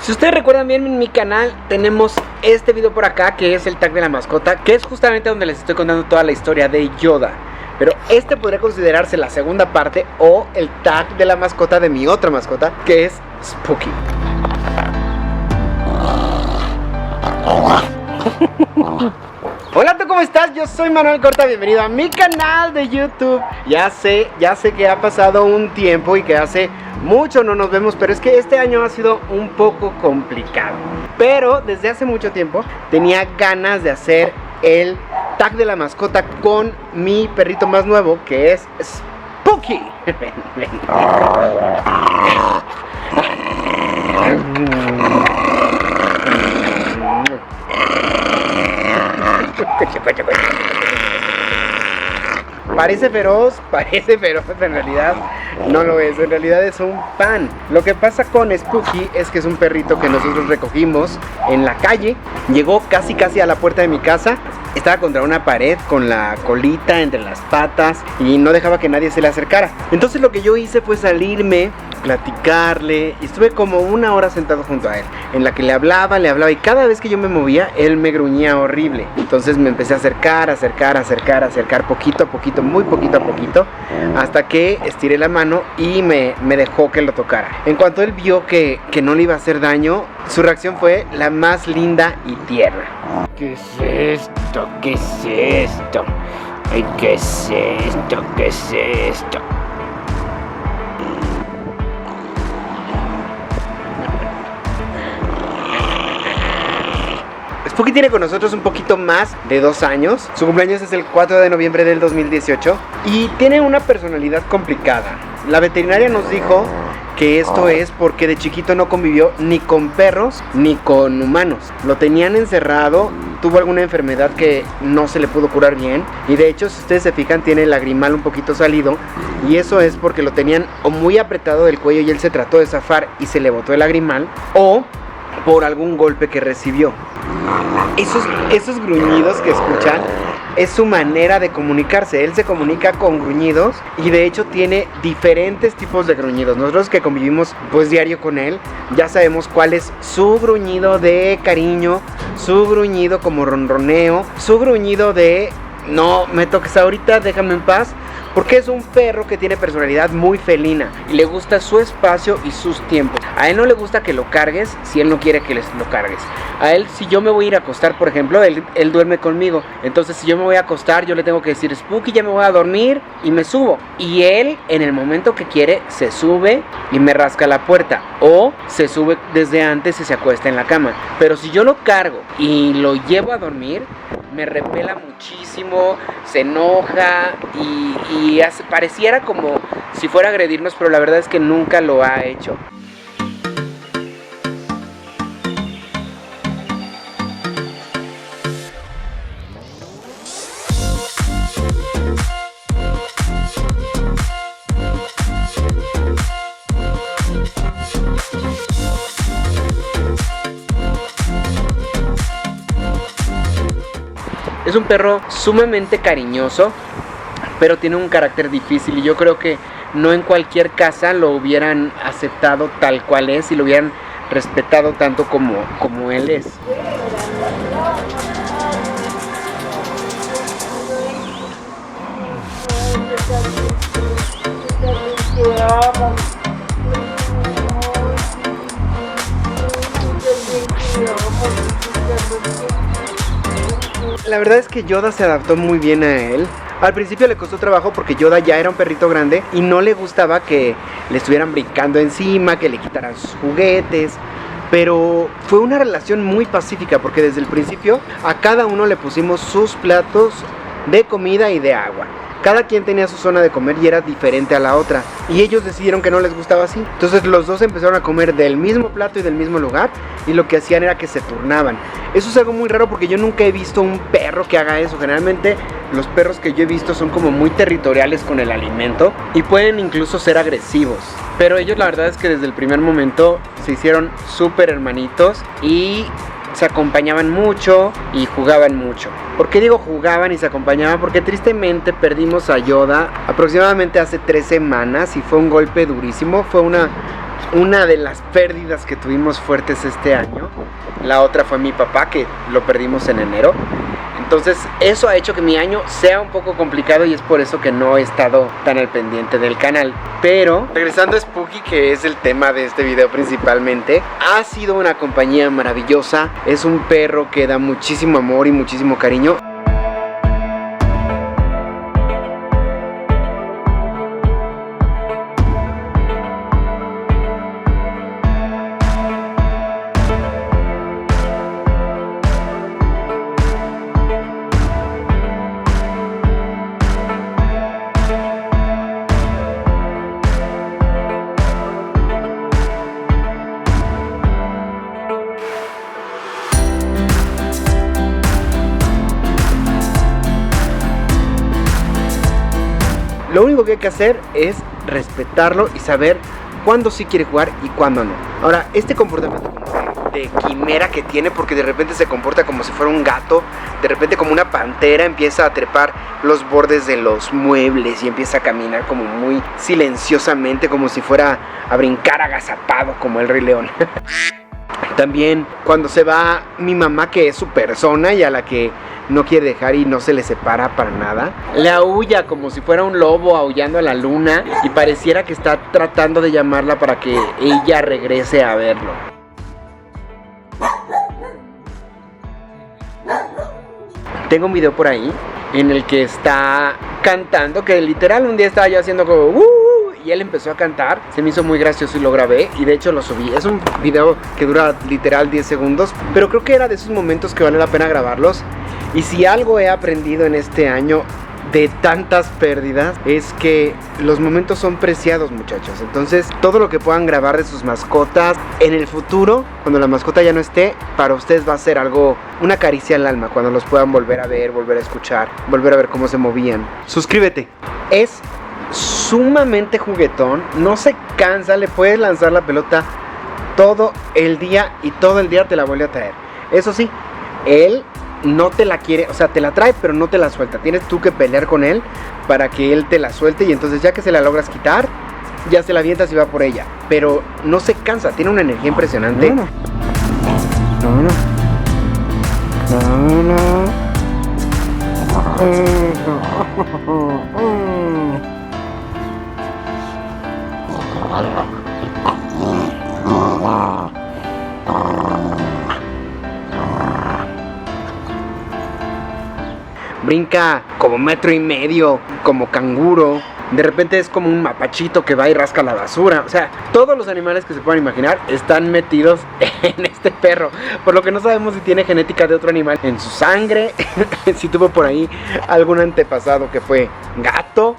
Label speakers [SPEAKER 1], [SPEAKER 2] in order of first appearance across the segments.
[SPEAKER 1] Si ustedes recuerdan bien, en mi canal tenemos este video por acá, que es el tag de la mascota, que es justamente donde les estoy contando toda la historia de Yoda. Pero este podría considerarse la segunda parte o el tag de la mascota de mi otra mascota, que es Spooky. Hola, ¿tú cómo estás? Yo soy Manuel Corta, bienvenido a mi canal de YouTube. Ya sé que ha pasado un tiempo y que hace mucho no nos vemos, pero es que este año ha sido un poco complicado. Pero desde hace mucho tiempo tenía ganas de hacer el tag de la mascota con mi perrito más nuevo, que es Spooky. Parece feroz, en realidad no lo es, en realidad es un pan. Lo que pasa con Spooky es que es un perrito que nosotros recogimos en la calle. Llegó casi a la puerta de mi casa. Estaba contra una pared con la colita entre las patas y no dejaba que nadie se le acercara. Entonces lo que yo hice fue salirme, platicarle, y estuve como una hora sentado junto a él, en la que le hablaba, y cada vez que yo me movía, él me gruñía horrible. Entonces me empecé a acercar, poquito a poquito, muy poquito a poquito, hasta que estiré la mano y me dejó que lo tocara. En cuanto él vio que no le iba a hacer daño, su reacción fue la más linda y tierna.
[SPEAKER 2] ¿Qué es esto? ¿Qué es esto? Ay, ¿qué es esto? ¿Qué es esto?
[SPEAKER 1] Spooky tiene con nosotros un poquito más de 2 años. Su cumpleaños es el 4 de noviembre del 2018 y tiene una personalidad complicada. La veterinaria nos dijo que esto es porque de chiquito no convivió ni con perros ni con humanos. Lo tenían encerrado, tuvo alguna enfermedad que no se le pudo curar bien, y de hecho, si ustedes se fijan, tiene el lagrimal un poquito salido, y eso es porque lo tenían o muy apretado del cuello y él se trató de zafar y se le botó el lagrimal, o por algún golpe que recibió. Esos gruñidos que escuchan es su manera de comunicarse. Él se comunica con gruñidos y de hecho tiene diferentes tipos de gruñidos. Nosotros que convivimos pues diario con él, ya sabemos cuál es su gruñido de cariño, su gruñido como ronroneo, su gruñido de no me toques ahorita, déjame en paz. Porque es un perro que tiene personalidad muy felina y le gusta su espacio y sus tiempos. A él no le gusta que lo cargues si él no quiere que lo cargues. A él, si yo me voy a ir a acostar, por ejemplo, él duerme conmigo. Entonces, si yo me voy a acostar, yo le tengo que decir, Spooky, ya me voy a dormir, y me subo. Y él, en el momento que quiere, se sube y me rasca la puerta. O se sube desde antes y se acuesta en la cama. Pero si yo lo cargo y lo llevo a dormir, me repela muchísimo, se enoja y pareciera como si fuera a agredirnos, pero la verdad es que nunca lo ha hecho. Es un perro sumamente cariñoso, pero tiene un carácter difícil y yo creo que no en cualquier casa lo hubieran aceptado tal cual es y lo hubieran respetado tanto como él es. La verdad es que Yoda se adaptó muy bien a él. Al principio le costó trabajo porque Yoda ya era un perrito grande y no le gustaba que le estuvieran brincando encima, que le quitaran sus juguetes. Pero fue una relación muy pacífica porque desde el principio a cada uno le pusimos sus platos de comida y de agua. Cada quien tenía su zona de comer y era diferente a la otra. Y ellos decidieron que no les gustaba así. Entonces los dos empezaron a comer del mismo plato y del mismo lugar. Y lo que hacían era que se turnaban. Eso es algo muy raro porque yo nunca he visto un perro que haga eso. Generalmente los perros que yo he visto son como muy territoriales con el alimento. Y pueden incluso ser agresivos. Pero ellos la verdad es que desde el primer momento se hicieron súper hermanitos. Y se acompañaban mucho y jugaban mucho. ¿Por qué digo jugaban y se acompañaban? Porque tristemente perdimos a Yoda aproximadamente hace 3 semanas y fue un golpe durísimo. Fue una una de las pérdidas que tuvimos fuertes este año. La otra fue mi papá, que lo perdimos en enero. Entonces eso ha hecho que mi año sea un poco complicado y es por eso que no he estado tan al pendiente del canal. Pero regresando a Spooky, que es el tema de este video principalmente, ha sido una compañía maravillosa. Es un perro que da muchísimo amor y muchísimo cariño. Lo único que hay que hacer es respetarlo y saber cuándo sí quiere jugar y cuándo no. Ahora, este comportamiento como de quimera que tiene, porque de repente se comporta como si fuera un gato, de repente como una pantera, empieza a trepar los bordes de los muebles y empieza a caminar como muy silenciosamente, como si fuera a brincar agazapado como el Rey León. También cuando se va mi mamá, que es su persona y a la que no quiere dejar y no se le separa para nada, le aúlla como si fuera un lobo aullando a la luna y pareciera que está tratando de llamarla para que ella regrese a verlo. Tengo un video por ahí en el que está cantando, que literal un día estaba yo haciendo como y él empezó a cantar, se me hizo muy gracioso y lo grabé y de hecho lo subí. Es un video que dura literal 10 segundos, pero creo que era de esos momentos que vale la pena grabarlos. Y si algo he aprendido en este año de tantas pérdidas, es que los momentos son preciados, muchachos. Entonces todo lo que puedan grabar de sus mascotas en el futuro, cuando la mascota ya no esté, para ustedes va a ser algo, una caricia al alma, cuando los puedan volver a ver, volver a escuchar, volver a ver cómo se movían. Suscríbete. Es sumamente juguetón, no se cansa, le puedes lanzar la pelota todo el día y todo el día te la vuelve a traer. Eso sí, él no te la quiere, o sea, te la trae pero no te la suelta. Tienes tú que pelear con él para que él te la suelte y entonces ya que se la logras quitar, ya se la avientas y va por ella. Pero no se cansa, tiene una energía impresionante. Brinca como 1.5 metros, como canguro. De repente es como un mapachito que va y rasca la basura. O sea, todos los animales que se puedan imaginar están metidos en este perro. Por lo que no sabemos si tiene genética de otro animal en su sangre, si tuvo por ahí algún antepasado que fue gato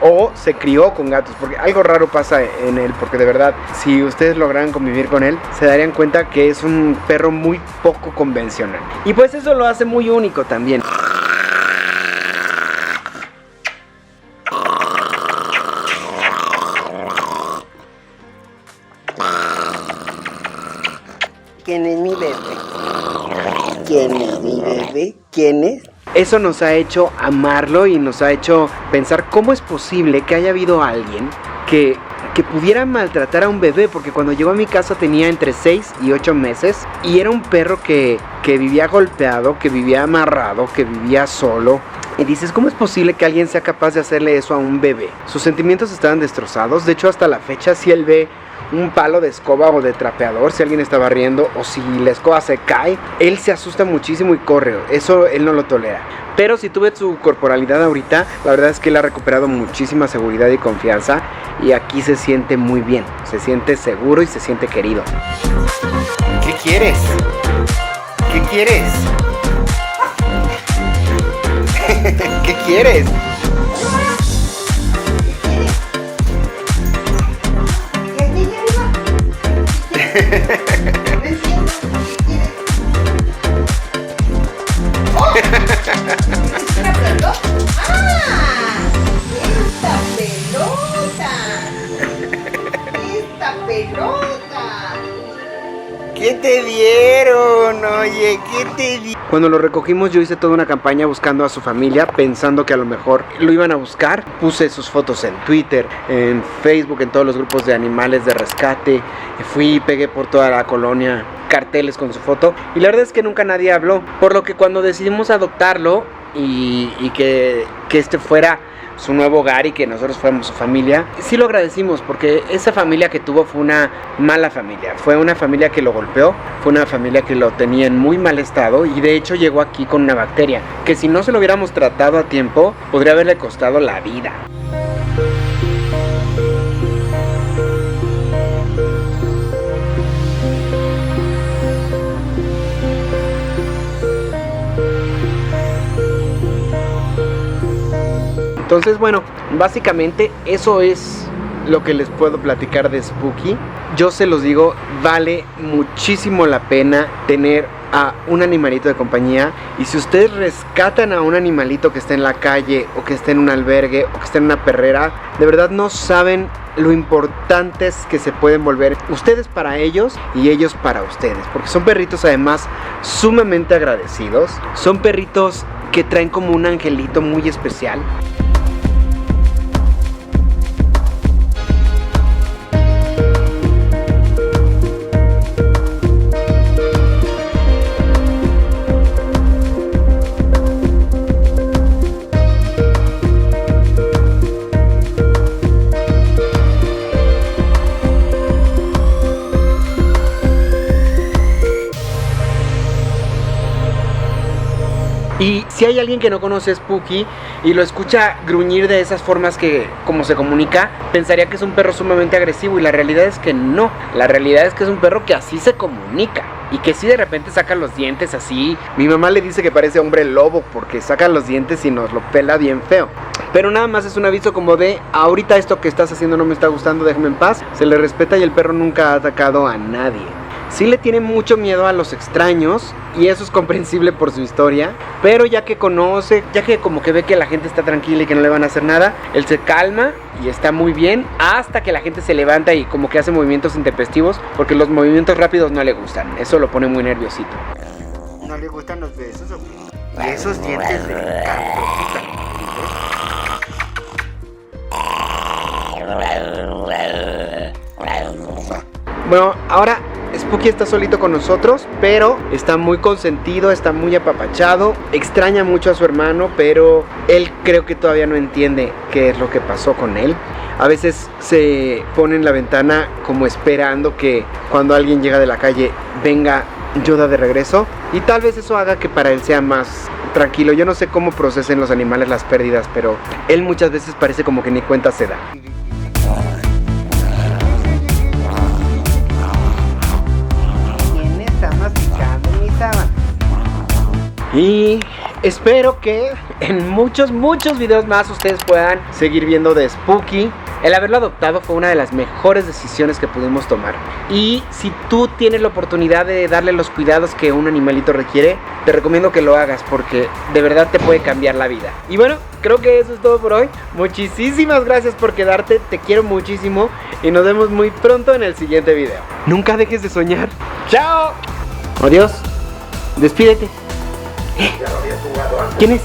[SPEAKER 1] o se crió con gatos, porque algo raro pasa en él, porque de verdad, si ustedes logran convivir con él, se darían cuenta que es un perro muy poco convencional. Y pues eso lo hace muy único también. ¿Quién es mi bebé? ¿Quién es mi bebé? ¿Quién es? Eso nos ha hecho amarlo y nos ha hecho pensar cómo es posible que haya habido alguien que pudiera maltratar a un bebé, porque cuando llegó a mi casa tenía entre 6 y 8 meses y era un perro que vivía golpeado, que vivía amarrado, que vivía solo. Y dices, ¿cómo es posible que alguien sea capaz de hacerle eso a un bebé? Sus sentimientos estaban destrozados. De hecho, hasta la fecha, si él ve un palo de escoba o de trapeador, si alguien está barriendo o si la escoba se cae, él se asusta muchísimo y corre. Eso él no lo tolera. Pero si tú ves su corporalidad ahorita, la verdad es que él ha recuperado muchísima seguridad y confianza y aquí se siente muy bien, se siente seguro y se siente querido. ¿Qué quieres? ¿Qué quieres? ¿Qué quieres?
[SPEAKER 3] ¿Una pelota? ¡Ah! ¡Esta pelota! ¡Esta pelota!
[SPEAKER 1] ¿Qué te dieron? Oye, ¿qué te dieron? Cuando lo recogimos yo hice toda una campaña buscando a su familia, pensando que a lo mejor lo iban a buscar. Puse sus fotos en Twitter, en Facebook, en todos los grupos de animales de rescate. Fui y pegué por toda la colonia carteles con su foto. Y la verdad es que nunca nadie habló. Por lo que cuando decidimos adoptarlo y que este fuera su nuevo hogar y que nosotros fuéramos su familia, sí lo agradecimos, porque esa familia que tuvo fue una mala familia, fue una familia que lo golpeó, fue una familia que lo tenía en muy mal estado y de hecho llegó aquí con una bacteria que si no se lo hubiéramos tratado a tiempo podría haberle costado la vida. Entonces, bueno, básicamente eso es lo que les puedo platicar de Spooky. Yo se los digo, vale muchísimo la pena tener a un animalito de compañía. Y si ustedes rescatan a un animalito que está en la calle o que está en un albergue o que está en una perrera, de verdad no saben lo importantes que se pueden volver ustedes para ellos y ellos para ustedes, porque son perritos además sumamente agradecidos, son perritos que traen como un angelito muy especial. Y si hay alguien que no conoce Spooky y lo escucha gruñir de esas formas que como se comunica, pensaría que es un perro sumamente agresivo y la realidad es que no. La realidad es que es un perro que así se comunica y que si de repente saca los dientes así. Mi mamá le dice que parece hombre lobo porque saca los dientes y nos lo pela bien feo. Pero nada más es un aviso como de ahorita esto que estás haciendo no me está gustando, déjame en paz. Se le respeta y el perro nunca ha atacado a nadie. Sí le tiene mucho miedo a los extraños y eso es comprensible por su historia, pero ya que conoce, ya que como que ve que la gente está tranquila y que no le van a hacer nada, él se calma y está muy bien hasta que la gente se levanta y como que hace movimientos intempestivos, porque los movimientos rápidos no le gustan, eso lo pone muy nerviosito. ¿No le gustan los besos o qué? Y esos dientes de Bueno, ahora Spooky está solito con nosotros, pero está muy consentido, está muy apapachado, extraña mucho a su hermano, pero él creo que todavía no entiende qué es lo que pasó con él. A veces se pone en la ventana como esperando que cuando alguien llega de la calle venga Yoda de regreso, y tal vez eso haga que para él sea más tranquilo. Yo no sé cómo procesen los animales las pérdidas, pero él muchas veces parece como que ni cuenta se da. Y espero que en muchos videos más ustedes puedan seguir viendo de Spooky. El haberlo adoptado fue una de las mejores decisiones que pudimos tomar. Y si tú tienes la oportunidad de darle los cuidados que un animalito requiere, te recomiendo que lo hagas porque de verdad te puede cambiar la vida. Y bueno, creo que eso es todo por hoy. Muchísimas gracias por quedarte, te quiero muchísimo y nos vemos muy pronto en el siguiente video. Nunca dejes de soñar. ¡Chao! Adiós. Despídete. ¿Quién es?